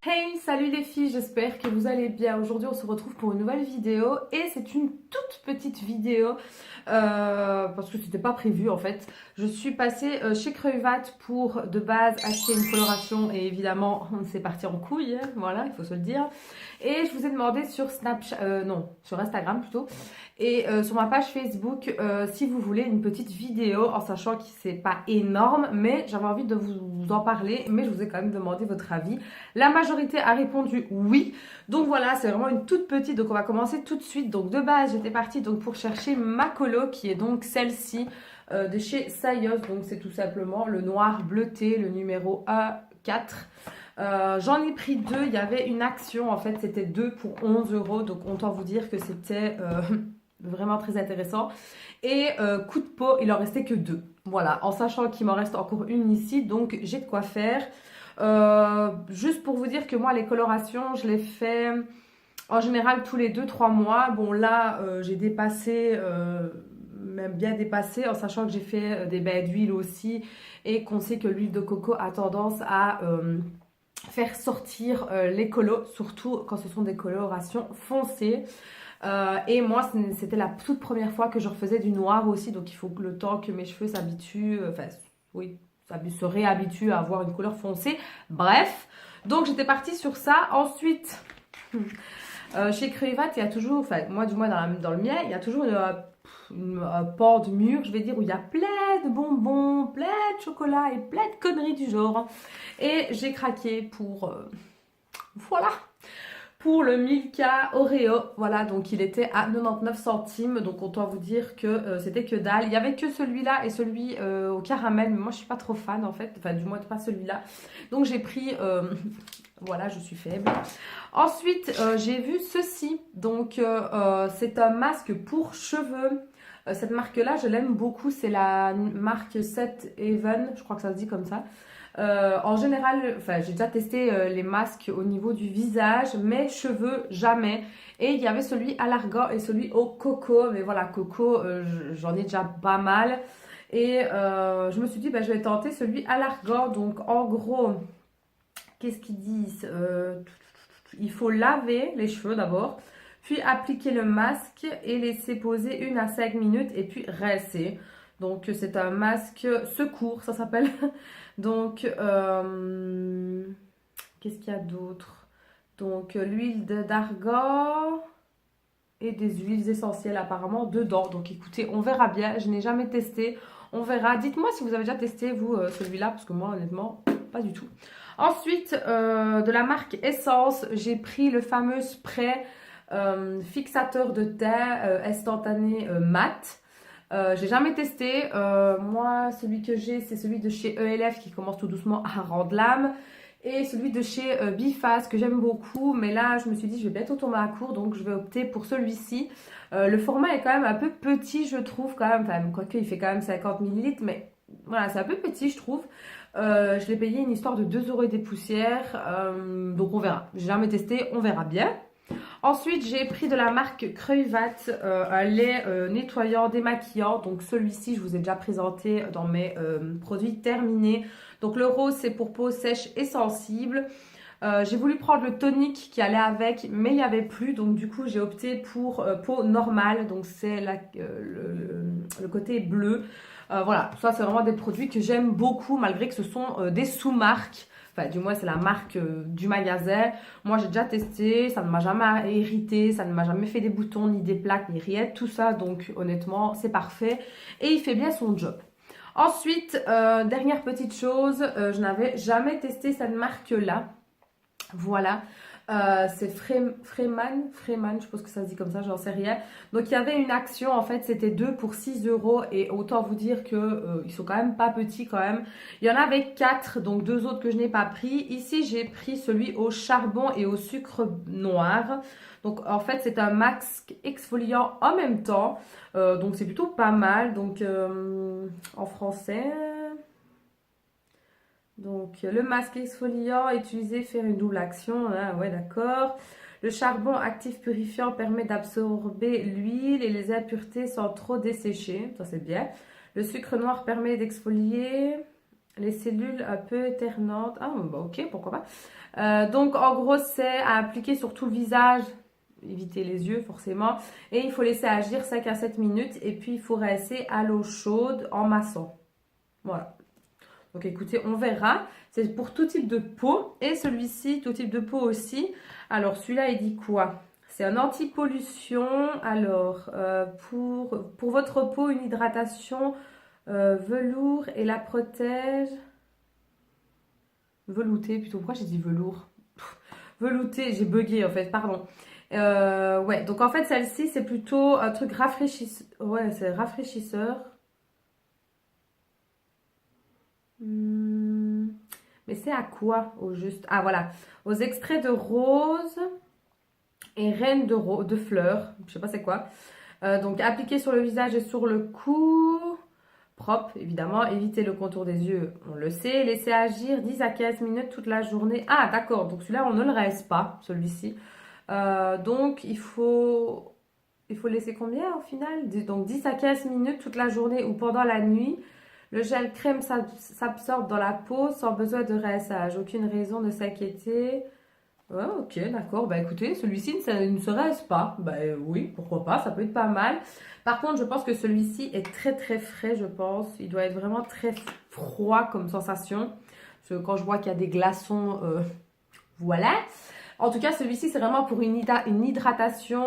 Hey, salut les filles, j'espère que vous allez bien. Aujourd'hui, on se retrouve pour une nouvelle vidéo et c'est une toute petite vidéo parce que c'était pas prévu en fait. Je suis passée chez Creuvat pour de base acheter une coloration et évidemment, c'est parti en couille, hein, voilà, il faut se le dire. Et je vous ai demandé sur Snapchat, non, sur Instagram plutôt, et sur ma page Facebook si vous voulez une petite vidéo en sachant que c'est pas énorme, mais j'avais envie de vous en parler, mais je vous ai quand même demandé votre avis. La majorité a répondu oui. Donc voilà, c'est vraiment une toute petite. Donc on va commencer tout de suite. Donc de base, j'étais partie donc pour chercher ma colo qui est donc celle-ci de chez Sayos. Donc c'est tout simplement le noir bleuté, le numéro A4. J'en ai pris deux. Il y avait une action. En fait, c'était deux pour 11 euros. Donc autant vous dire que c'était vraiment très intéressant. Et coup de peau, il en restait que deux. Voilà, en sachant qu'il m'en reste encore une ici. Donc j'ai de quoi faire. Juste pour vous dire que moi les colorations je les fais en général tous les 2-3 mois. Bon là j'ai dépassé, même bien dépassé, en sachant que j'ai fait des bains d'huile aussi et qu'on sait que l'huile de coco a tendance à faire sortir les colos, surtout quand ce sont des colorations foncées. Et moi c'était la toute première fois que je refaisais du noir aussi, donc il faut que le temps que mes cheveux s'habituent, enfin oui, se réhabitue à avoir une couleur foncée. Bref, donc j'étais partie sur ça. Ensuite, chez Creuvat, il y a toujours, enfin moi du moins dans le mien, il y a toujours une pan de mur, je vais dire, où il y a plein de bonbons, plein de chocolat et plein de conneries du genre. Et j'ai craqué pour, voilà, pour le Milka Oreo. Voilà, donc il était à 99 centimes. Donc autant vous dire que c'était que dalle. Il y avait que celui-là et celui au caramel. Mais moi, je suis pas trop fan en fait. Enfin, du moins pas celui-là. Donc j'ai pris... voilà, je suis faible. Ensuite, j'ai vu ceci. Donc c'est un masque pour cheveux. Cette marque-là, je l'aime beaucoup. C'est la marque Set Haven. Je crois que ça se dit comme ça. En général, enfin, j'ai déjà testé les masques au niveau du visage, mais cheveux, jamais. Et il y avait celui à l'argan et celui au coco. Mais voilà, coco, j'en ai déjà pas mal. Et je me suis dit, bah, je vais tenter celui à l'argan. Donc, en gros, qu'est-ce qu'ils disent? Il faut laver les cheveux d'abord, puis appliquer le masque et laisser poser 1 à 5 minutes et puis rincer. Donc c'est un masque secours, ça s'appelle. Donc qu'est-ce qu'il y a d'autre? Donc l'huile d'argan et des huiles essentielles apparemment dedans. Donc écoutez, on verra bien. Je n'ai jamais testé. On verra. Dites-moi si vous avez déjà testé vous celui-là parce que moi honnêtement pas du tout. Ensuite de la marque Essence, j'ai pris le fameux spray fixateur de teint instantané mat. J'ai jamais testé. Moi, celui que j'ai, c'est celui de chez ELF qui commence tout doucement à rendre l'âme. Et celui de chez Bifast que j'aime beaucoup. Mais là, je me suis dit, je vais bientôt tomber à court. Donc, je vais opter pour celui-ci. Le format est quand même un peu petit, je trouve, quand même. Enfin, quoique, il fait quand même 50 millilitres. Mais voilà, c'est un peu petit, je trouve. Je l'ai payé une histoire de 2 euros et des poussières. Donc, on verra. J'ai jamais testé. On verra bien. Ensuite, j'ai pris de la marque Creuvat un lait nettoyant démaquillant. Donc celui-ci, je vous ai déjà présenté dans mes produits terminés. Donc le rose, c'est pour peau sèche et sensible. J'ai voulu prendre le tonique qui allait avec, mais il n'y avait plus. Donc du coup, j'ai opté pour peau normale. Donc c'est le côté bleu. Voilà, ça c'est vraiment des produits que j'aime beaucoup malgré que ce sont des sous-marques. Enfin, du moins, c'est la marque du magasin. Moi, j'ai déjà testé. Ça ne m'a jamais irrité. Ça ne m'a jamais fait des boutons, ni des plaques, ni rien. Tout ça, donc, honnêtement, c'est parfait. Et il fait bien son job. Ensuite, dernière petite chose. Je n'avais jamais testé cette marque-là. Voilà. C'est Freeman, je pense que ça se dit comme ça, j'en sais rien. Donc il y avait une action, en fait, c'était 2 pour 6 euros et autant vous dire que ils sont quand même pas petits quand même. Il y en avait 4, donc 2 autres que je n'ai pas pris. Ici, j'ai pris celui au charbon et au sucre noir. Donc en fait, c'est un masque exfoliant en même temps. Donc c'est plutôt pas mal. Donc en français... Donc, le masque exfoliant utilisé faire une double action. Hein, ouais, d'accord. Le charbon actif purifiant permet d'absorber l'huile et les impuretés sans trop dessécher. Ça, c'est bien. Le sucre noir permet d'exfolier. les cellules un peu éternantes. Ah, bah, ok, pourquoi pas. Donc, en gros, c'est à appliquer sur tout le visage. Éviter les yeux, forcément. Et il faut laisser agir 5 à 7 minutes. Et puis, il faut rincer à l'eau chaude en massant. Voilà. Donc, écoutez, on verra. C'est pour tout type de peau. Et celui-ci, tout type de peau aussi. Alors, celui-là, il dit quoi? C'est un anti-pollution. Alors, pour votre peau, une hydratation velours et la protège. Velouté plutôt. Pourquoi j'ai dit velours? Velouté, j'ai bugué en fait, pardon. Ouais, donc en fait, celle-ci, c'est plutôt un truc rafraîchisseur. Ouais, c'est rafraîchisseur. Hmm, Mais c'est à quoi au juste? Ah, voilà. Aux extraits de rose et reine de fleurs. Je sais pas c'est quoi. Donc, appliquer sur le visage et sur le cou. Propre, évidemment. Éviter le contour des yeux, on le sait. Laisser agir 10 à 15 minutes toute la journée. Ah, d'accord. Donc, celui-là, on ne le reste pas, celui-ci. Donc, il faut laisser combien au final? Donc, 10 à 15 minutes toute la journée ou pendant la nuit. Le gel crème s'absorbe dans la peau sans besoin de rinçage. Aucune raison de s'inquiéter. Ouais, ok, d'accord. Bah écoutez, celui-ci ne se reste pas. Bah oui, pourquoi pas, ça peut être pas mal. Par contre, je pense que celui-ci est très très frais, je pense. Il doit être vraiment très froid comme sensation. Parce que quand je vois qu'il y a des glaçons, voilà. En tout cas, celui-ci, c'est vraiment pour une hydratation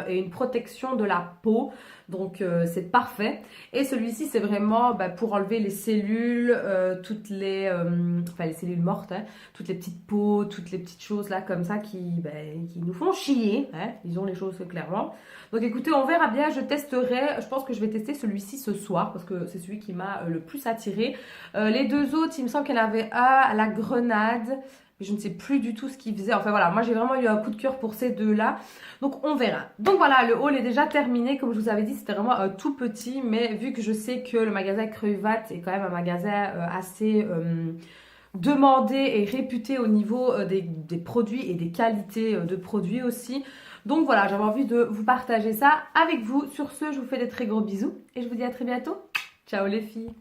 et une protection de la peau. Donc, c'est parfait. Et celui-ci, c'est vraiment pour enlever les cellules, enfin les cellules mortes, hein, toutes les petites peaux, toutes les petites choses là comme ça qui nous font chier. Hein, disons les choses clairement. Donc, écoutez, on verra bien. Je testerai. Je pense que je vais tester celui-ci ce soir parce que c'est celui qui m'a le plus attiré. Les deux autres, il me semble qu'il y en avait un à la grenade. Mais je ne sais plus du tout ce qu'ils faisaient. Enfin voilà, moi j'ai vraiment eu un coup de cœur pour ces deux-là. Donc on verra. Donc voilà, le haul est déjà terminé. Comme je vous avais dit, c'était vraiment un tout petit. Mais vu que je sais que le magasin Creuvat est quand même un magasin assez demandé et réputé au niveau des produits et des qualités de produits aussi. Donc voilà, j'avais envie de vous partager ça avec vous. Sur ce, je vous fais des très gros bisous. Et je vous dis à très bientôt. Ciao les filles.